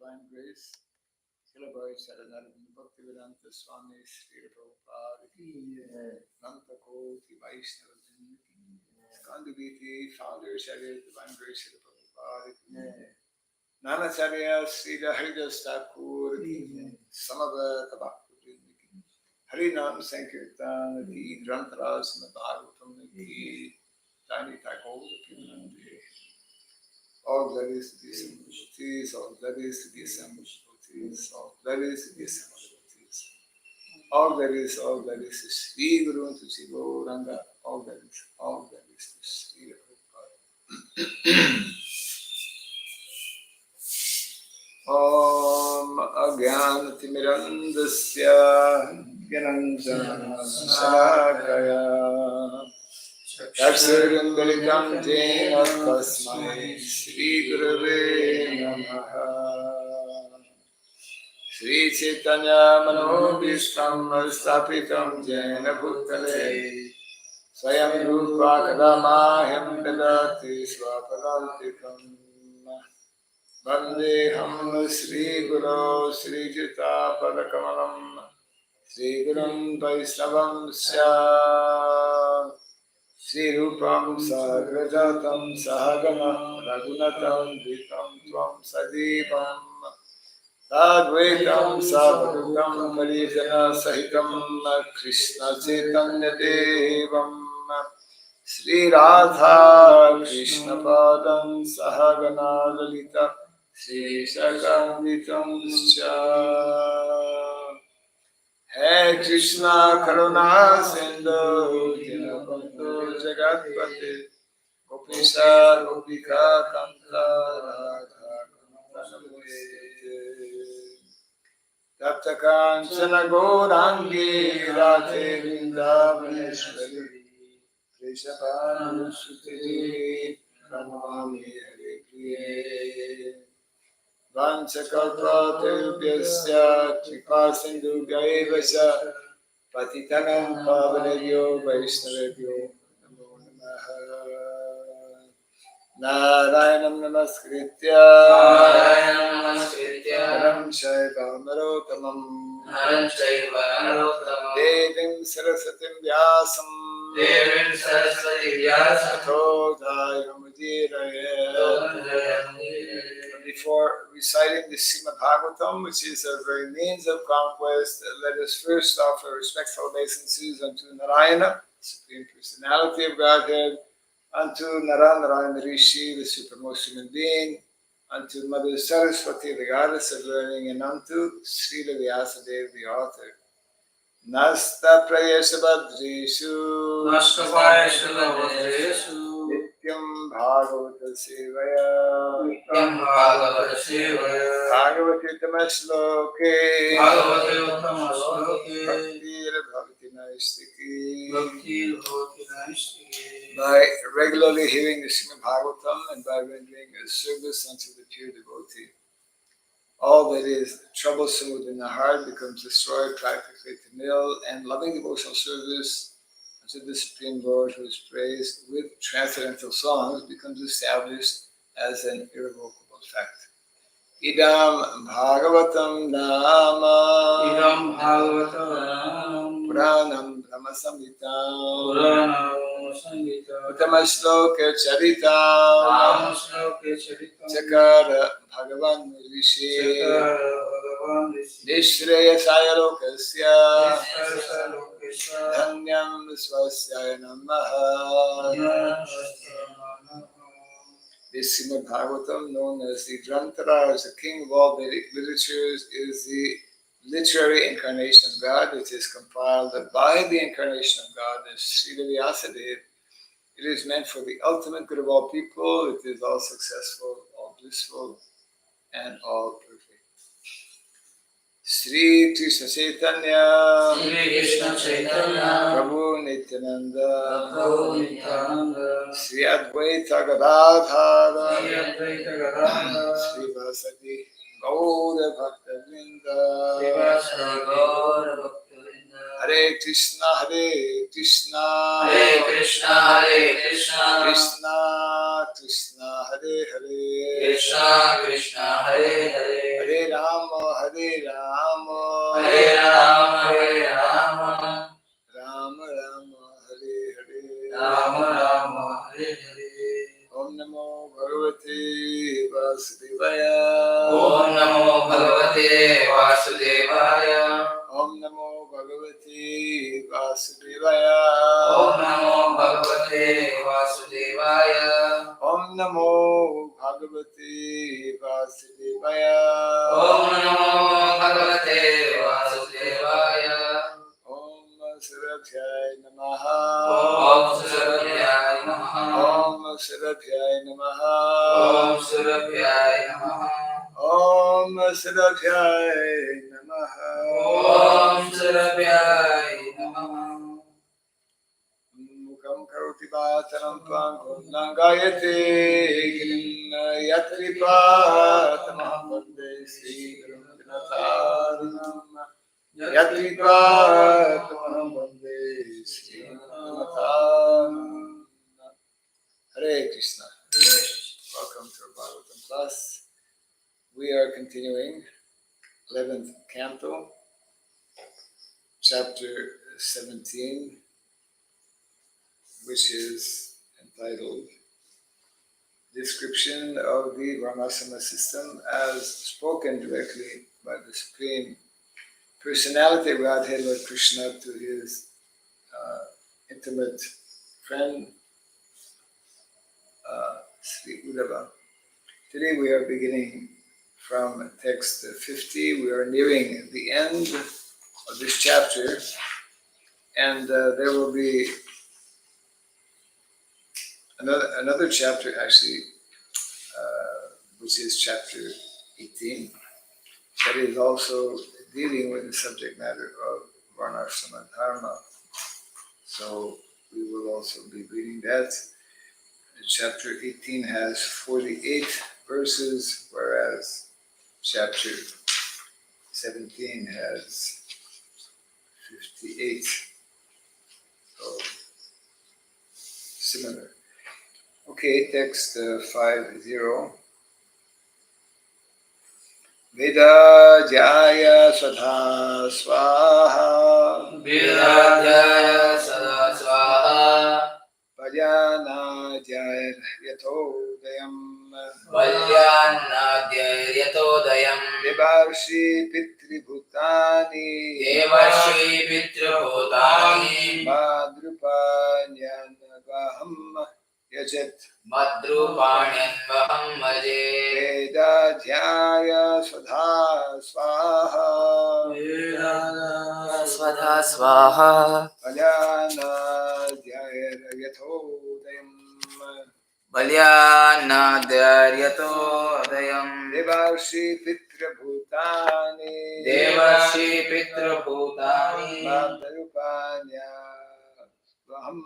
Divine Grace, celebrate Saranarvin Bhaktivedanta Swami Sri Prabhupada ki, Nanta Koti Vaishnava Jin ki, Skandaviti, Founder Charya Divine Grace Sri Prabhupada ki, Nanacharya Sri Haridas Thakur ki, Samavata Bhakti ki, Harinam Sankirtan ki, Grantharas Bhagavatam ki, Jani Thakur ki, all glories to the assembled devotees, all glories to the assembled devotees, all glories to the assembled devotees. All glories to Sri Guru and to Sri Gauranga, all glories to Sri Prabhupada. Om Agyanatimirandasya Gyananjanasakaya Chaksurundalitam Jena Tasmai Shri Gurave Namaha Shri Chaitanya Manobishtam Stapitam Jena Bhutale Swayam Rupa Kadamaham Dadati Swapadantikam Vandeham Shri Guru Shri Jita Padakamalam Shri Gurum Vaisnavam Sya Shri Rupam Sagrajatam Sahagana Raghunatam Vitam Tvam Sadevam Advaitam Savadutam Parijana Sahitam Krishna Chaitanya Devam Shri Radha Krishna Padam Sahagana Lalita Shri Sakanditam Sya Hey Krishna Karuna Sindhu Dinabandhu Jagatpate Gopisa Gopika Kanta Radha Kantanamurite Tapta Kanchana Gaurangi Radhe Vrindavaneshwari Krishnapanu Pranamami Hare Priye Vanchakalpatarubhyasya Kripa Sindhubhya eva cha Patitanam Pavanebhyo Vaishnavebhyo Namo Namaha Narayanam Namaskritya Naram Shaiva Narotamam Devim Sarasatim Vyasam Tato Jayamudiraye. Before reciting the Srimad Bhagavatam, which is our very means of conquest, let us first offer respectful obeisances unto Narayana, Supreme Personality of Godhead, unto Narayana Rishi, the Supremost Human Being, unto Mother Saraswati, the Goddess of Learning, and unto Srila Vyasadeva, the author. Nasta Prayesha Badrishu Nityam Bhagavata Sevaya Bhagavati Tamashloke Bhaktir Bhakti Naistiki. By regularly hearing the Srimad Bhagavatam and by rendering a service unto the pure devotee, all that is troublesome within the heart becomes destroyed practically to nil, and loving devotional service unto the Supreme Lord, who is praised with transcendental songs, becomes established as an irrevocable fact. Idam Bhagavatam Nama Puranam Brahmasamhitam Uttama-shloka Charitam Chakara Bhagavan Rishi Nishreyasaya Lokasya Dhanyam Swasyaya Namaha. This Srimad Bhagavatam, known as the Grantara, as the king of all Vedic literatures, is the literary incarnation of God. It is compiled by the incarnation of God as Srila Vyasadeva. It is meant for the ultimate good of all people. It is all successful, all blissful, and all perfect. Sri Krishna Chaitanya Prabhu Nityananda Sri Advaita Gadadhara Sri Vasati Gaura Bhakta Vrinda. Hare Krishna Krishna Krishna Krishna Hare Krishna Hare Hare Hare Rama Rama Rama Hare Hare Om Namo Bhagavate Vasudevaya Om Namo Bhagavate Vasudevaya Om Namo Bhagavate Vasudevaya Om Namo Bhagavate Vasudevaya Om Namo Bhagavate Vasudevaya Om Namo Bhagavate Vasudevaya Om Sarabhyaya Namaha Om Sarabhyaya Namaha Om Sarabhyaya Namaha Om Sarabhyaya Namaha Om Sarabhyay Namaha. Om Sarabhyay Namaha. Mukam karoti vacharam tvam gangayate girim yatripatamaham vande Sri Gurum Vinataranam. Yatripatamaham vande Sri Gurum Vinataranam. Hare Krishna. Welcome to our Bhagavatam class. We are continuing 11th Canto, chapter 17, which is entitled Description of the Varnasana System as spoken directly by the Supreme Personality of Godhead, Lord Krishna, to his intimate friend, Sri Uddhava. Today we are beginning from text 50. We are nearing the end of this chapter, and there will be another chapter actually, which is chapter 18, that is also dealing with the subject matter of Varnashrama Dharma. So we will also be reading that. Chapter 18 has 48 verses, whereas chapter 17 has 58. So similar. Okay, text 50. Veda Jaya Sadha Swaha. Viradhyaya Sada Swaha. Vajana Jaya Yatodayam. Valyannadhyaya Yatodayam. Devarshi Pitri Bhutani. Devashi Pitrabhutani. Madrupanyan Vaham Yajat. Madrupanyanvaham Maje. Veda Jaya Sadha Swaha. Viradhyaya Sada Swaha. Vajana Jaya Yatodayam. Valyannadhyaya Yatodayam. Devarshi Pitra Bhutani. Devashi Pitrabhutani. Madrupanya Vaham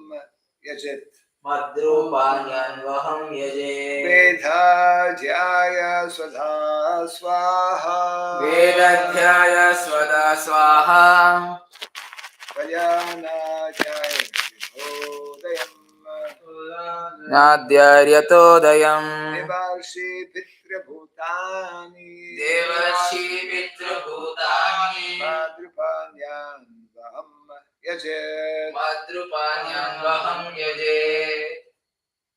Yajat. Madrupanyanvaham Yaje. Vedha Jaya Swadha Swaha. Vedadhyaya Swada Swaha. Vajana Jaya Yatodayam. Nadhyaya Yatodayam. Devarshi Pitra Bhutani. Devashi Pitrabhutani. Madrupanyan Vaham Yajat. Madrupanyanvaham Yaje.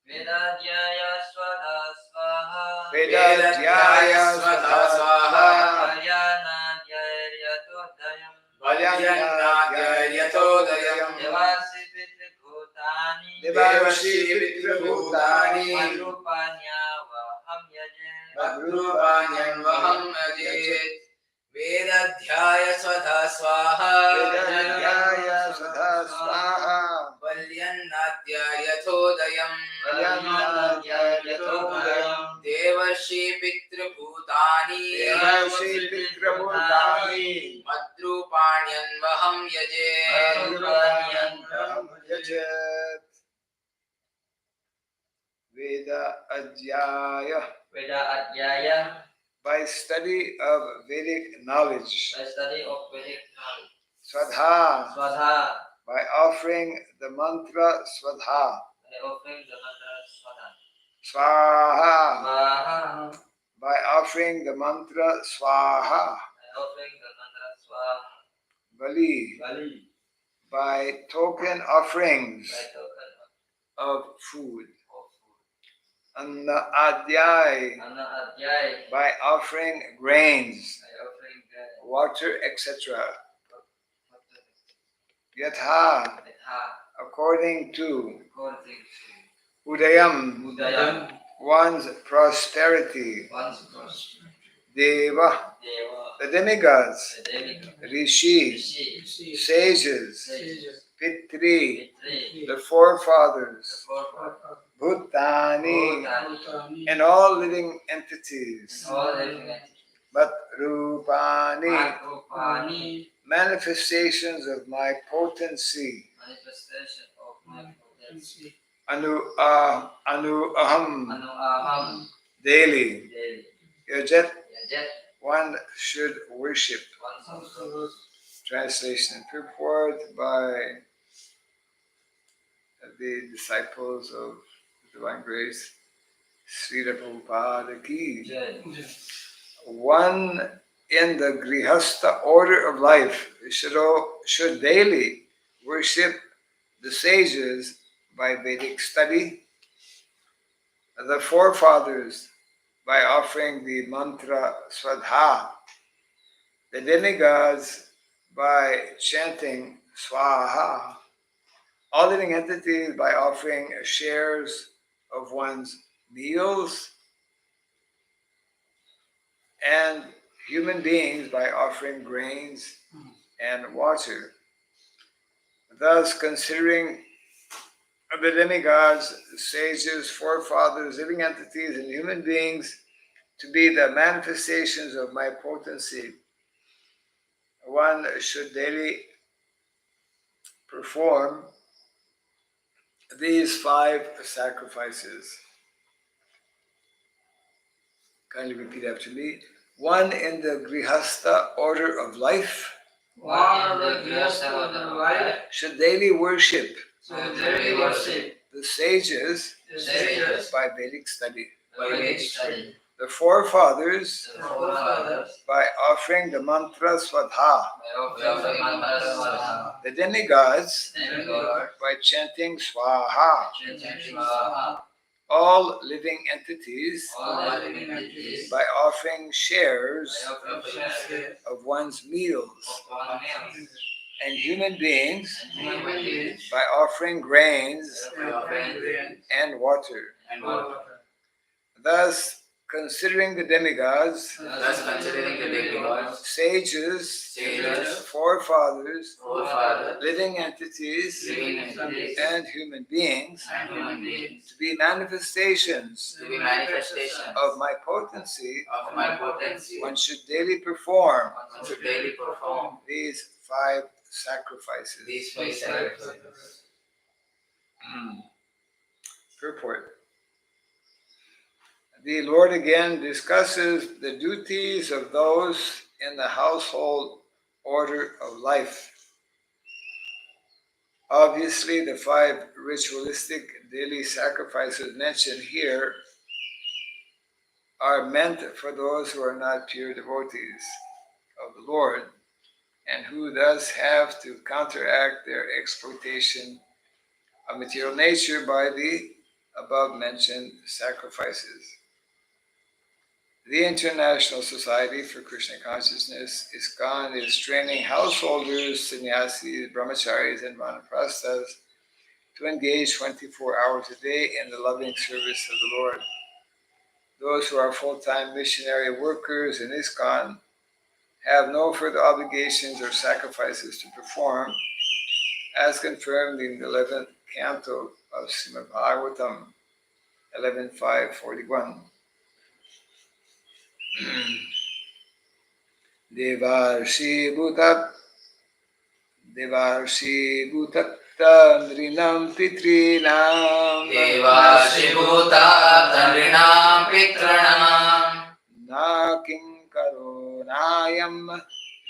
Vedadhyaya Swada Swaha. Vedadhyaya Swadha Swaha. Vajyanadhyaya Yatodayam. Valyannadhyaya Yatodayam. Devasi Pitrabhutani. Devarshi Pitra Bhutani. Madrupanyavaham yaje. Madrupanyanvaham Yaje. Vedadhyaya Swada Swaha. Vedadhyaya Swadha Swaha. Valyannadhyaya Yatodayam. Vajyanadhyaya Yatodayam. Devashi Pitrabhutani. Devarshi Pitra Bhutani. Madrupanyanvaham Yaje. Madrupanyan Yajat. Veda Adhyaya. Vedadhyaya, By study of Vedic knowledge. the study of Vedic knowledge. Swadha. Swadha, By offering the mantra Swadha. by offering the mantra Swadha. Swaha. Swaha, By offering the mantra Swaha. by offering the mantra Swaha. Bali. Bali, By token offerings by token of food. of food. Anna Adhyay. Anadhyaya, By offering grains, by offering the water, etc. Yatha. Yatha, According to according to Udayam. Udayam, One's prosperity. one's prosperity. Deva. Deva, The demigods. the demigod, Rishis. Rishi, Sages. sages, Pitri. Pitri, The forefathers. forefathers, Bhutani. Bhutani, And all living entities. and all living entities. Mat Rupani, Rupani, manifestations of my potency. manifestation of my potency. Anu Aham, Aham, daily. daily. Yajat, Yajat, one should worship. one source. Translation and purport by the disciples of Divine Grace, Srila Prabhupada ki. Jai. One in the Grihastha order of life should daily worship the sages by Vedic study, the forefathers by offering the mantra Swadha, the demigods by chanting Swaha, all living entities by offering shares of one's meals, and human beings by offering grains and water. Thus, considering the demigods, sages, forefathers, living entities, and human beings to be the manifestations of my potency, one should daily perform these 5 sacrifices. Kindly repeat after me. One in the Grihastha order of life One of the Grihastha order of life should daily worship should daily worship the sages the sages by Vedic study. by Vedic study. The forefathers The forefathers by offering the mantra Swadha. by offering mantra Swaha. The demigods Demigod, by chanting Swaha. chanting Swaha. All living entities All living entities by offering shares by offering shares of one's meals. of one meal. And human beings And human beings by offering grains by offering grain and water. and water. Thus, considering the demigods, Thus considering the demigods, sages, sages, forefathers, forefathers, living entities, living entities, and human beings and human beings to be manifestations to be manifestations of my potency, of my potency, one should daily perform one should daily perform these 5 sacrifices. these 5 sacrifices. Purport. The Lord again discusses the duties of those in the household order of life. Obviously, the 5 ritualistic daily sacrifices mentioned here are meant for those who are not pure devotees of the Lord and who thus have to counteract their exploitation of material nature by the above mentioned sacrifices. The International Society for Krishna Consciousness, ISKCON, is training householders, sannyasis, brahmacharis, and vanaprasthas to engage 24 hours a day in the loving service of the Lord. Those who are full-time missionary workers in ISKCON have no further obligations or sacrifices to perform, as confirmed in the 11th Canto of Srimad Bhagavatam, 11.5.41. Devarshi bhutat nrinam pitrinam Devashibhuta Tandrinam Pitranam na kinkaro nayam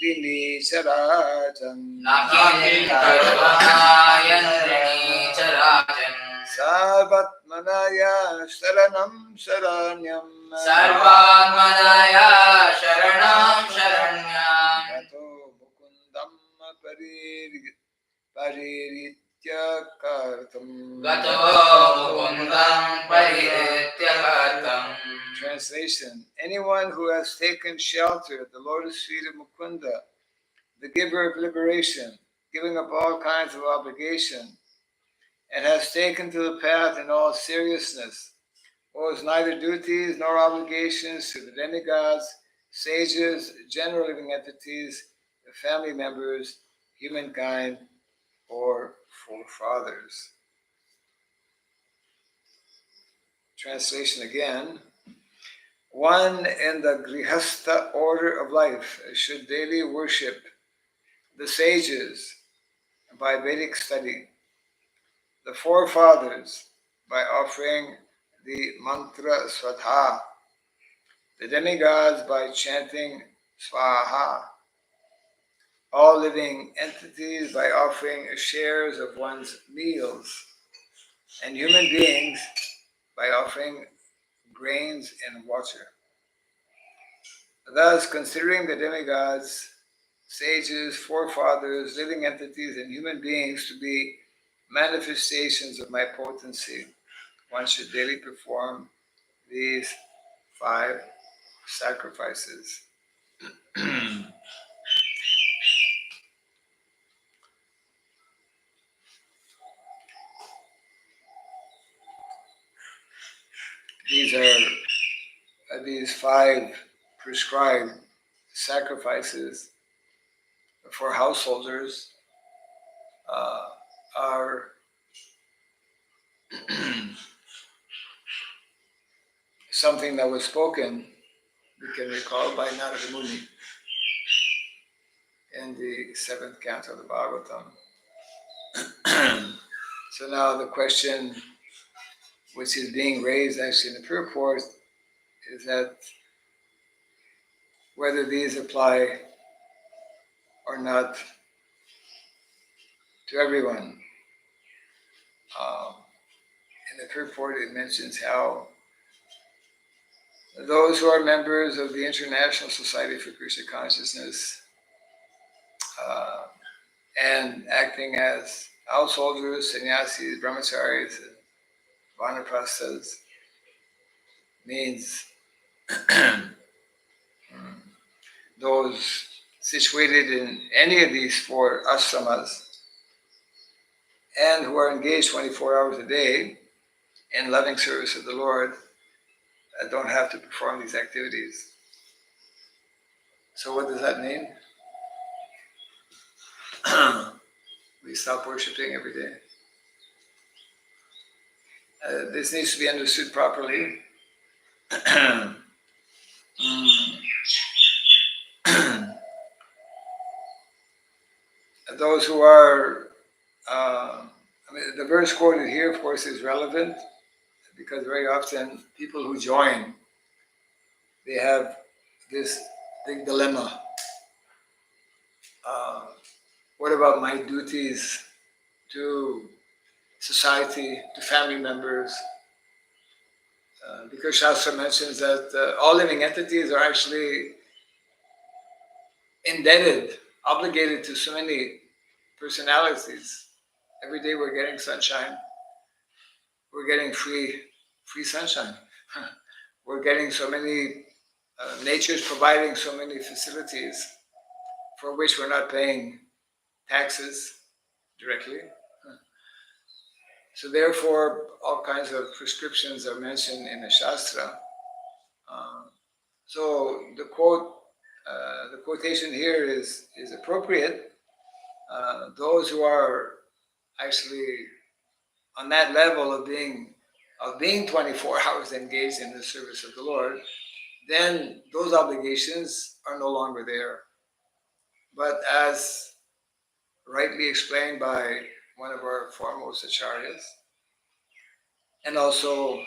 rinecharajam Nakin Karvanayan Charajan sarvatmanaya sharanam saranyam Sarvatmanaya Sharanam Sharanyam gato mukundam pariritya kartam. Gato Mukundam Parityakartam. Translation: anyone who has taken shelter at the lotus feet of Mukunda, the giver of liberation, giving up all kinds of obligation, and has taken to the path in all seriousness, owes neither duties nor obligations to the demigods, sages, general living entities, the family members, humankind, or forefathers. Translation again. one in the Grihastha order of life should daily worship the sages by Vedic study, the forefathers by offering the mantra Swadha, the demigods by chanting Swaha, all living entities by offering shares of one's meals, and human beings by offering grains and water. Thus, considering the demigods, sages, forefathers, living entities, and human beings to be manifestations of my potency, one should daily perform these 5 sacrifices. These are these 5 prescribed sacrifices for householders are something that was spoken, we can recall, by Narada Muni in the 7th Canto of the Bhagavatam. So now the question which is being raised actually in the purport is that whether these apply or not to everyone. In the purport it mentions how those who are members of the International Society for Krishna Consciousness and acting as householders, sannyasis, brahmacharis, and vanaprasthas means those situated in any of these 4 ashramas and who are engaged 24 hours a day in loving service of the Lord don't have to perform these activities. So what does that mean? We stop worshipping every day. This needs to be understood properly. Those who are, the verse quoted here, of course, is relevant because very often people who join, they have this big dilemma. What about my duties to society, to family members? Because Shastra mentions that all living entities are actually indebted, obligated to so many personalities. Every day we're getting sunshine. We're getting free sunshine. We're getting so many, nature's providing so many facilities for which we're not paying taxes directly. So therefore, all kinds of prescriptions are mentioned in the Shastra. So the quotation here is appropriate. Those who are actually on that level of being 24 hours engaged in the service of the Lord, then those obligations are no longer there. But as rightly explained by one of our foremost acharyas, and also,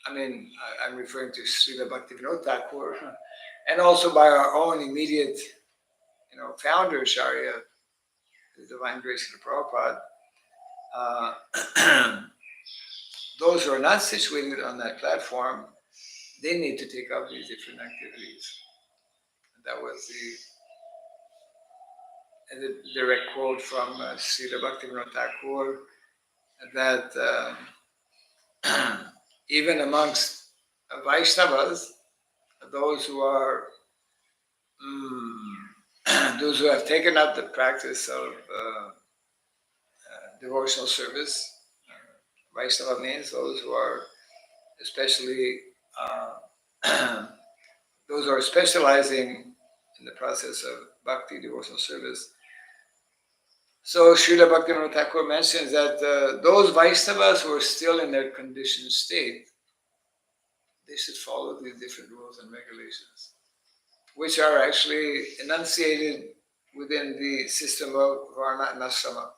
I'm referring to Srila Bhaktivinoda Thakur, and also by our own immediate, founder acharya, the Divine Grace of Prabhupada, those who are not situated on that platform, they need to take up these different activities. That was the direct quote from Srila Bhaktivinoda Thakur, that even amongst Vaishnavas, those who are those who have taken up the practice of devotional service, Vaishnava means those who are especially those who are specializing in the process of bhakti devotional service. So Srila Bhaktivinoda Thakur mentions that those Vaishnavas who are still in their conditioned state, they should follow these different rules and regulations, which are actually enunciated within the system of Varna and Ashrama.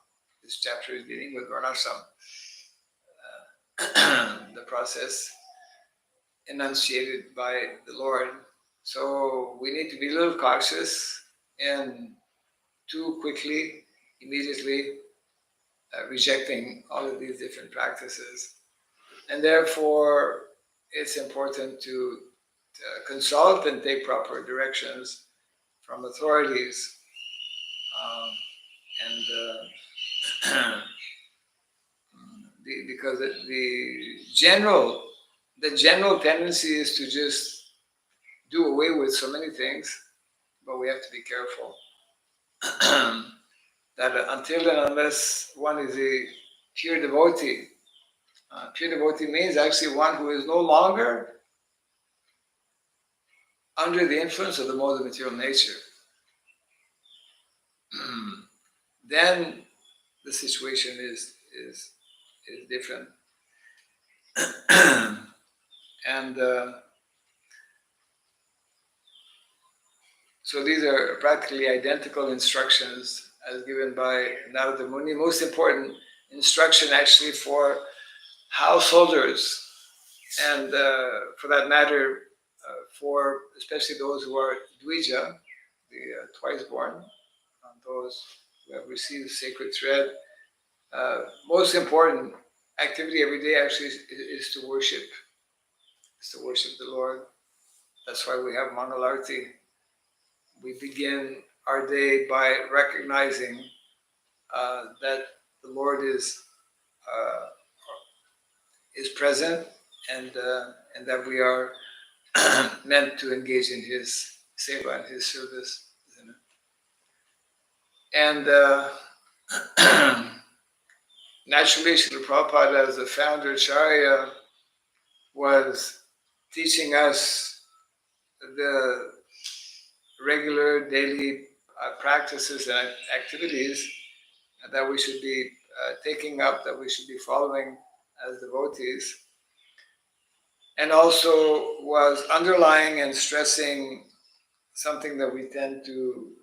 This chapter is dealing with Varnashram, the process enunciated by the Lord. So we need to be a little cautious and too quickly, immediately rejecting all of these different practices. And therefore, it's important to consult and take proper directions from authorities. Because the general tendency is to just do away with so many things, but we have to be careful that until and unless one is a pure devotee means actually one who is no longer under the influence of the mode of material nature. Then the situation is different. And so these are practically identical instructions as given by Narada Muni. Most important instruction actually for householders, and for that matter, for especially those who are Dvija, the twice born, those who have received sacred thread. Most important activity every day actually is to worship. Is to worship the Lord. That's why we have Mangalarti. We begin our day by recognizing that the Lord is present, and that we are meant to engage in His seva and His service. And naturally, Srila Prabhupada, as the founder Acharya, was teaching us the regular daily practices and activities that we should be taking up, that we should be following as devotees, and also was underlying and stressing something that we tend to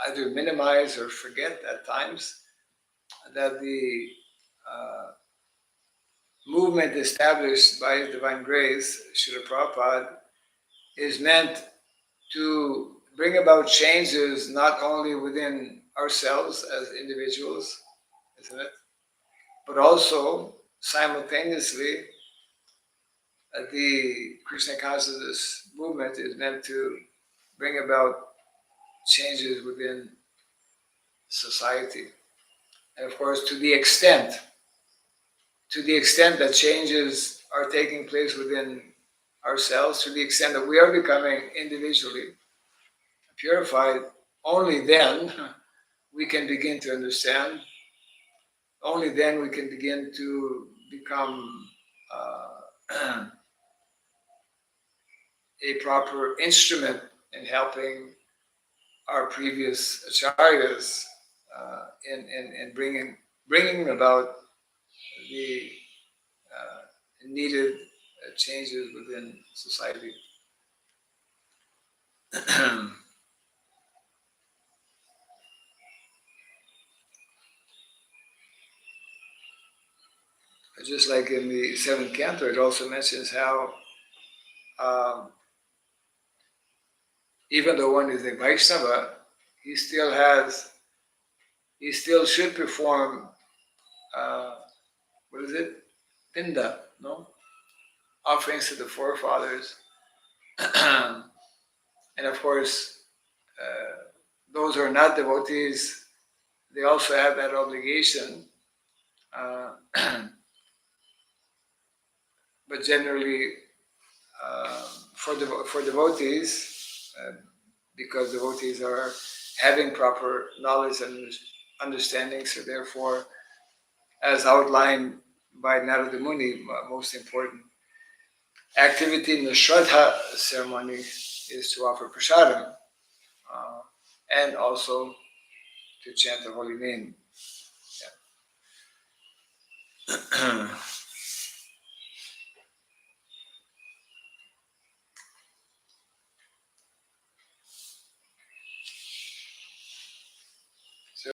either minimize or forget at times, that the movement established by His Divine Grace, Srila Prabhupada, is meant to bring about changes not only within ourselves as individuals, isn't it? But also simultaneously, the Krishna consciousness movement is meant to bring about changes within society. And of course, to the extent that changes are taking place within ourselves, to the extent that we are becoming individually purified, only then we can begin to understand. Only then we can begin to become a proper instrument in helping our previous acharyas in bringing about the needed changes within society. Just like in the 7th Canto, it also mentions how even though one is a Vaishnava, he still should perform, Pinda, no? Offerings to the forefathers. And of course, those who are not devotees, they also have that obligation. But generally, for devotees, because devotees are having proper knowledge and understanding, so therefore, as outlined by Narada Muni, most important activity in the Shraddha ceremony is to offer prasadam, and also to chant the holy name. Yeah.